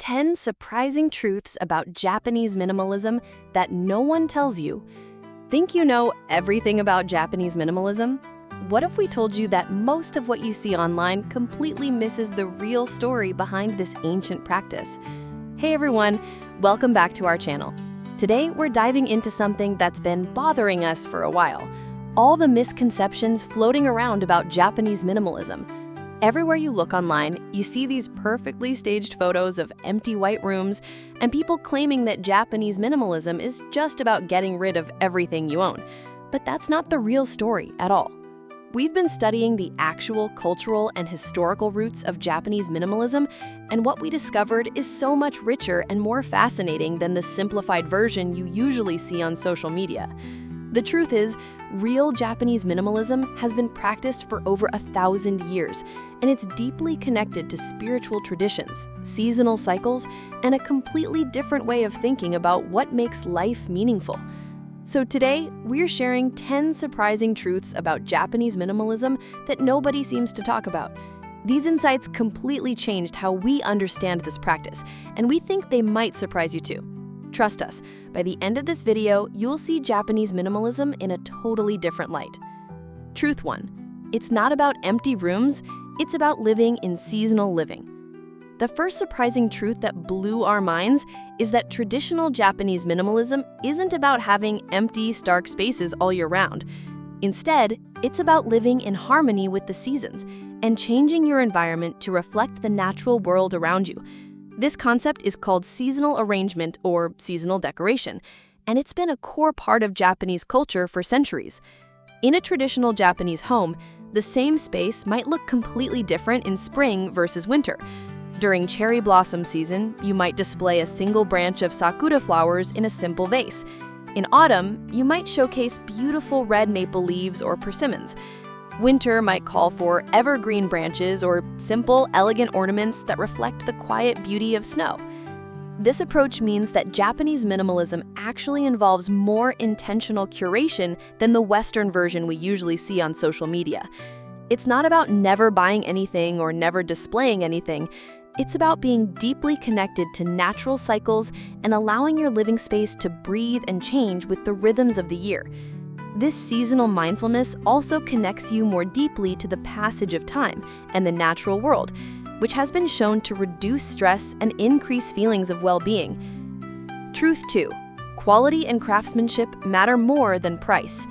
10 surprising truths about Japanese minimalism that no one tells you. Think you know everything about Japanese minimalism? What if we told you that most of what you see online completely misses the real story behind this ancient practice? Hey everyone, welcome back to our channel. Today we're diving into something that's been bothering us for a while. All the misconceptions floating around about Japanese minimalism. Everywhere you look online, you see these perfectly staged photos of empty white rooms and people claiming that Japanese minimalism is just about getting rid of everything you own. But that's not the real story at all. We've been studying the actual cultural and historical roots of Japanese minimalism, and what we discovered is so much richer and more fascinating than the simplified version you usually see on social media. The truth is, real Japanese minimalism has been practiced for over 1,000 years, and it's deeply connected to spiritual traditions, seasonal cycles, and a completely different way of thinking about what makes life meaningful. So today, we're sharing 10 surprising truths about Japanese minimalism that nobody seems to talk about. These insights completely changed how we understand this practice, and we think they might surprise you too. Trust us, by the end of this video, you'll see Japanese minimalism in a totally different light. Truth 1. It's not about empty rooms, it's about living in seasonal living. The first surprising truth that blew our minds is that traditional Japanese minimalism isn't about having empty, stark spaces all year round. Instead, it's about living in harmony with the seasons and changing your environment to reflect the natural world around you. This concept is called seasonal arrangement or seasonal decoration, and it's been a core part of Japanese culture for centuries. In a traditional Japanese home, the same space might look completely different in spring versus winter. During cherry blossom season, you might display a single branch of sakura flowers in a simple vase. In autumn, you might showcase beautiful red maple leaves or persimmons. Winter might call for evergreen branches or simple, elegant ornaments that reflect the quiet beauty of snow. This approach means that Japanese minimalism actually involves more intentional curation than the Western version we usually see on social media. It's not about never buying anything or never displaying anything. It's about being deeply connected to natural cycles and allowing your living space to breathe and change with the rhythms of the year. This seasonal mindfulness also connects you more deeply to the passage of time and the natural world, which has been shown to reduce stress and increase feelings of well-being. Truth 2. Quality and craftsmanship matter more than price.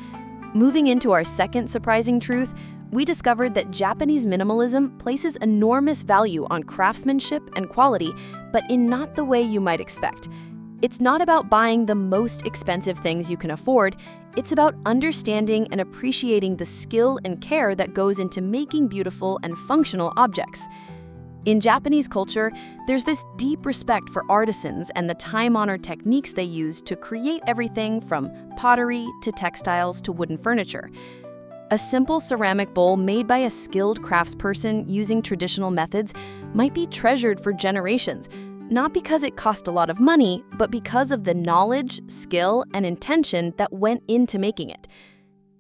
Moving into our second surprising truth, we discovered that Japanese minimalism places enormous value on craftsmanship and quality, but in not the way you might expect. It's not about buying the most expensive things you can afford, it's about understanding and appreciating the skill and care that goes into making beautiful and functional objects. In Japanese culture, there's this deep respect for artisans and the time-honored techniques they use to create everything from pottery to textiles to wooden furniture. A simple ceramic bowl made by a skilled craftsperson using traditional methods might be treasured for generations, not because it cost a lot of money, but because of the knowledge, skill, and intention that went into making it.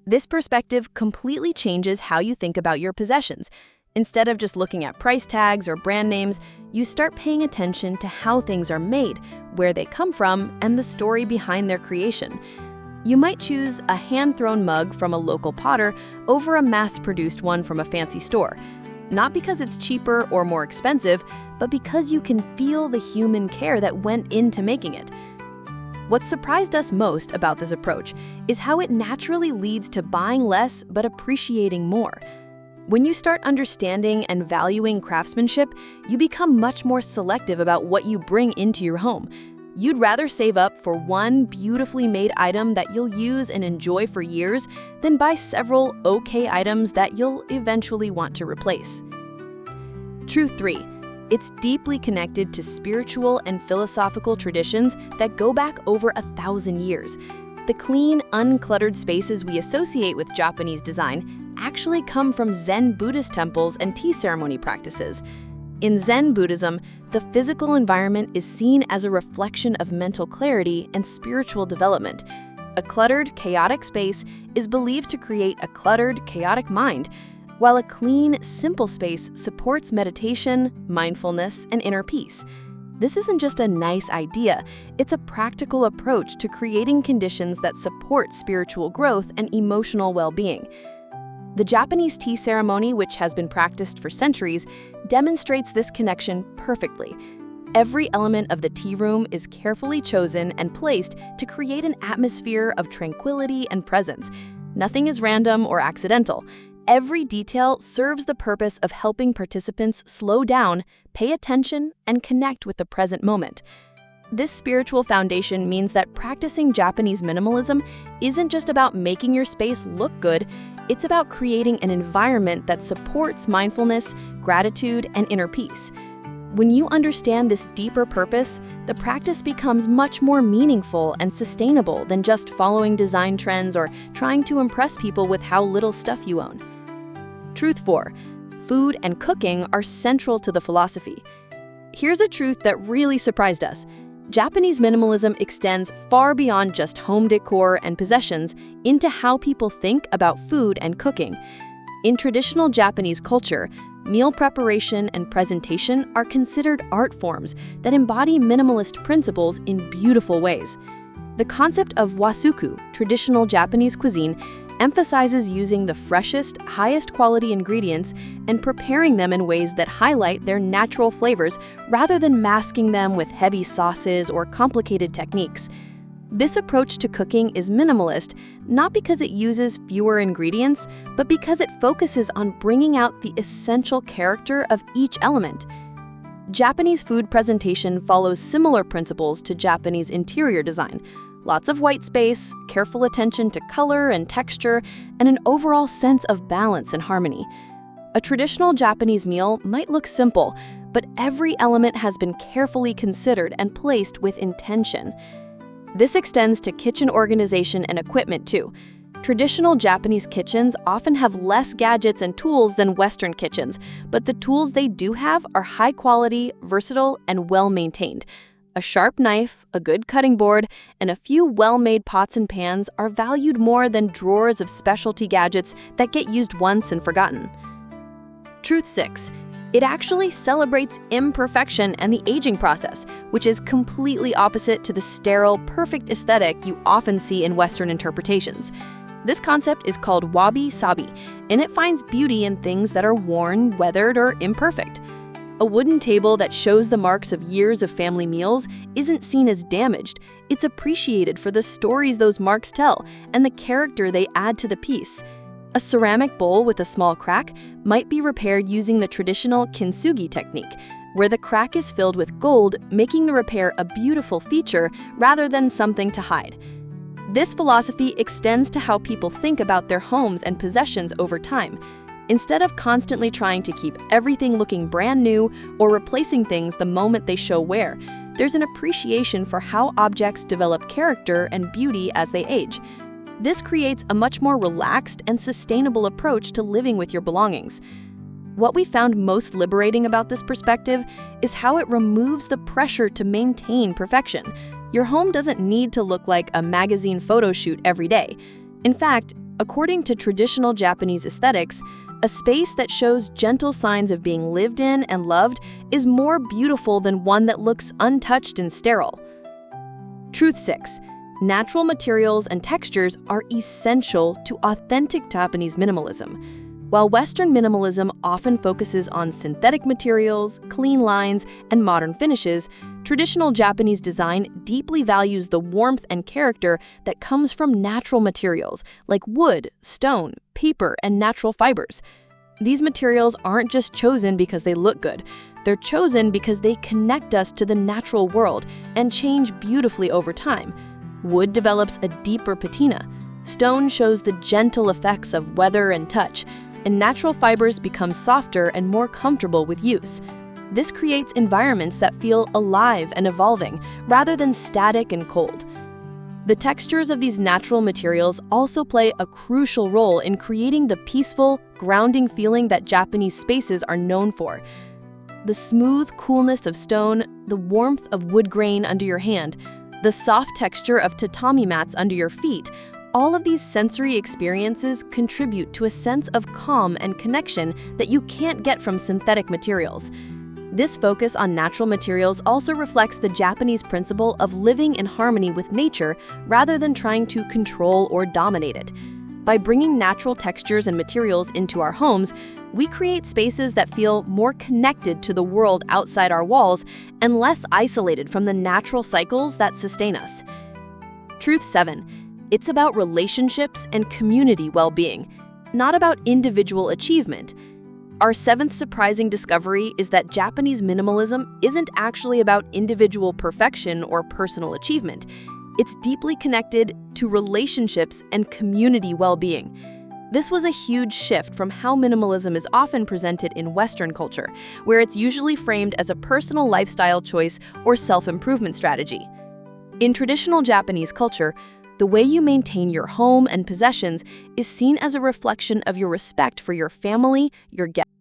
This perspective completely changes how you think about your possessions. Instead of just looking at price tags or brand names, you start paying attention to how things are made, where they come from, and the story behind their creation. You might choose a hand-thrown mug from a local potter over a mass-produced one from a fancy store. Not because it's cheaper or more expensive, but because you can feel the human care that went into making it. What surprised us most about this approach is how it naturally leads to buying less but appreciating more. When you start understanding and valuing craftsmanship, you become much more selective about what you bring into your home. You'd rather save up for one beautifully made item that you'll use and enjoy for years than buy several okay items that you'll eventually want to replace. Truth 3. It's deeply connected to spiritual and philosophical traditions that go back over 1,000 years. The clean, uncluttered spaces we associate with Japanese design actually come from Zen Buddhist temples and tea ceremony practices. In Zen Buddhism, the physical environment is seen as a reflection of mental clarity and spiritual development. A cluttered, chaotic space is believed to create a cluttered, chaotic mind, while a clean, simple space supports meditation, mindfulness, and inner peace. This isn't just a nice idea, it's a practical approach to creating conditions that support spiritual growth and emotional well-being. The Japanese tea ceremony, which has been practiced for centuries, demonstrates this connection perfectly. Every element of the tea room is carefully chosen and placed to create an atmosphere of tranquility and presence. Nothing is random or accidental. Every detail serves the purpose of helping participants slow down, pay attention, and connect with the present moment. This spiritual foundation means that practicing Japanese minimalism isn't just about making your space look good, it's about creating an environment that supports mindfulness, gratitude, and inner peace. When you understand this deeper purpose, the practice becomes much more meaningful and sustainable than just following design trends or trying to impress people with how little stuff you own. Truth 4. Food and cooking are central to the philosophy. Here's a truth that really surprised us. Japanese minimalism extends far beyond just home decor and possessions into how people think about food and cooking. In traditional Japanese culture, meal preparation and presentation are considered art forms that embody minimalist principles in beautiful ways. The concept of wasuku, traditional Japanese cuisine, emphasizes using the freshest, highest quality ingredients and preparing them in ways that highlight their natural flavors rather than masking them with heavy sauces or complicated techniques. This approach to cooking is minimalist, not because it uses fewer ingredients, but because it focuses on bringing out the essential character of each element. Japanese food presentation follows similar principles to Japanese interior design. Lots of white space, careful attention to color and texture, and an overall sense of balance and harmony. A traditional Japanese meal might look simple, but every element has been carefully considered and placed with intention. This extends to kitchen organization and equipment too. Traditional Japanese kitchens often have less gadgets and tools than Western kitchens, but the tools they do have are high quality, versatile, and well-maintained. A sharp knife, a good cutting board, and a few well-made pots and pans are valued more than drawers of specialty gadgets that get used once and forgotten. Truth 6. It actually celebrates imperfection and the aging process, which is completely opposite to the sterile, perfect aesthetic you often see in Western interpretations. This concept is called wabi-sabi, and it finds beauty in things that are worn, weathered, or imperfect. A wooden table that shows the marks of years of family meals isn't seen as damaged. It's appreciated for the stories those marks tell and the character they add to the piece. A ceramic bowl with a small crack might be repaired using the traditional kintsugi technique, where the crack is filled with gold, making the repair a beautiful feature rather than something to hide. This philosophy extends to how people think about their homes and possessions over time. Instead of constantly trying to keep everything looking brand new or replacing things the moment they show wear, there's an appreciation for how objects develop character and beauty as they age. This creates a much more relaxed and sustainable approach to living with your belongings. What we found most liberating about this perspective is how it removes the pressure to maintain perfection. Your home doesn't need to look like a magazine photo shoot every day. In fact, according to traditional Japanese aesthetics, a space that shows gentle signs of being lived in and loved is more beautiful than one that looks untouched and sterile. Truth 6. Natural materials and textures are essential to authentic Japanese minimalism. While Western minimalism often focuses on synthetic materials, clean lines, and modern finishes, traditional Japanese design deeply values the warmth and character that comes from natural materials like wood, stone, paper, and natural fibers. These materials aren't just chosen because they look good. They're chosen because they connect us to the natural world and change beautifully over time. Wood develops a deeper patina. Stone shows the gentle effects of weather and touch, and natural fibers become softer and more comfortable with use. This creates environments that feel alive and evolving, rather than static and cold. The textures of these natural materials also play a crucial role in creating the peaceful, grounding feeling that Japanese spaces are known for. The smooth coolness of stone, the warmth of wood grain under your hand, the soft texture of tatami mats under your feet, all of these sensory experiences contribute to a sense of calm and connection that you can't get from synthetic materials. This focus on natural materials also reflects the Japanese principle of living in harmony with nature rather than trying to control or dominate it. By bringing natural textures and materials into our homes, we create spaces that feel more connected to the world outside our walls and less isolated from the natural cycles that sustain us. Truth 7. It's about relationships and community well-being, not about individual achievement. Our seventh surprising discovery is that Japanese minimalism isn't actually about individual perfection or personal achievement. It's deeply connected to relationships and community well-being. This was a huge shift from how minimalism is often presented in Western culture, where it's usually framed as a personal lifestyle choice or self-improvement strategy. In traditional Japanese culture, the way you maintain your home and possessions is seen as a reflection of your respect for your family, your guests,